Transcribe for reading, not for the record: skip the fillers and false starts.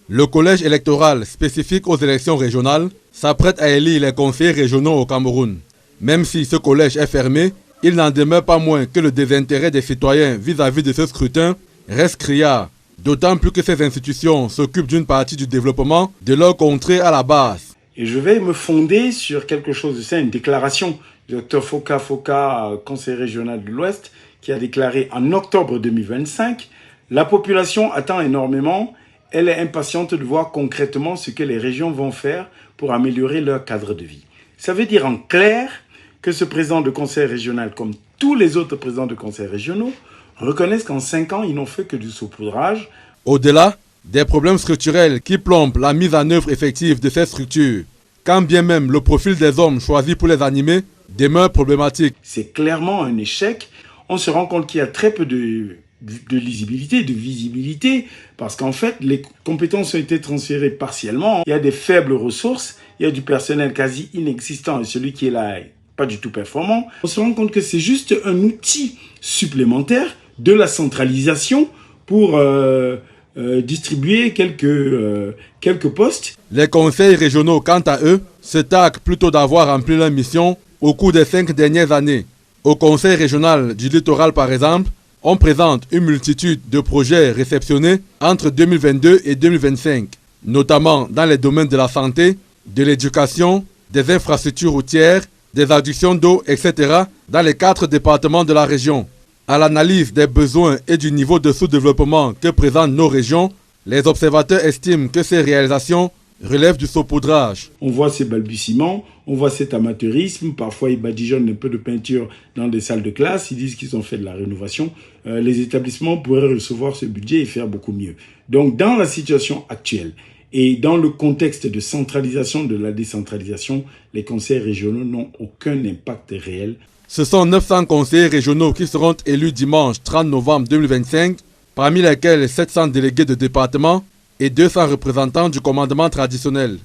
Le collège électoral spécifique aux élections régionales s'apprête à élire les conseillers régionaux au Cameroun. Même si ce collège est fermé, il n'en demeure pas moins que le désintérêt des citoyens vis-à-vis de ce scrutin reste criard, d'autant plus que ces institutions s'occupent d'une partie du développement de leur contrée à la base. Et je vais me fonder sur quelque chose de ça, une déclaration du Dr Foka, conseiller régional de l'Ouest, qui a déclaré en octobre 2025 « La population attend énormément, elle est impatiente de voir concrètement ce que les régions vont faire pour améliorer leur cadre de vie. » Ça veut dire en clair que ce président de conseil régional, comme tous les autres présidents de conseils régionaux, reconnaissent qu'en 5 ans, ils n'ont fait que du saupoudrage. Au-delà des problèmes structurels qui plombent la mise en œuvre effective de ces structures, quand bien même le profil des hommes choisis pour les animer demeure problématique. C'est clairement un échec. On se rend compte qu'il y a très peu de lisibilité, de visibilité, parce qu'en fait, les compétences ont été transférées partiellement. Il y a des faibles ressources, il y a du personnel quasi inexistant et celui qui est là est pas du tout performant. On se rend compte que c'est juste un outil supplémentaire de la centralisation pour distribuer quelques postes. Les conseils régionaux, quant à eux, se targuent plutôt d'avoir rempli leur mission au cours des 5 dernières années. Au conseil régional du littoral, par exemple, on présente une multitude de projets réceptionnés entre 2022 et 2025, notamment dans les domaines de la santé, de l'éducation, des infrastructures routières, des adductions d'eau, etc. dans les 4 départements de la région. À l'analyse des besoins et du niveau de sous-développement que présentent nos régions, les observateurs estiment que ces réalisations relèvent du saupoudrage. On voit ces balbutiements, on voit cet amateurisme, parfois ils badigeonnent un peu de peinture dans des salles de classe, ils disent qu'ils ont fait de la rénovation. Les établissements pourraient recevoir ce budget et faire beaucoup mieux. Donc dans la situation actuelle et dans le contexte de centralisation de la décentralisation, les conseils régionaux n'ont aucun impact réel. Ce sont 900 conseillers régionaux qui seront élus dimanche 30 novembre 2025, parmi lesquels 700 délégués de département et 200 représentants du commandement traditionnel.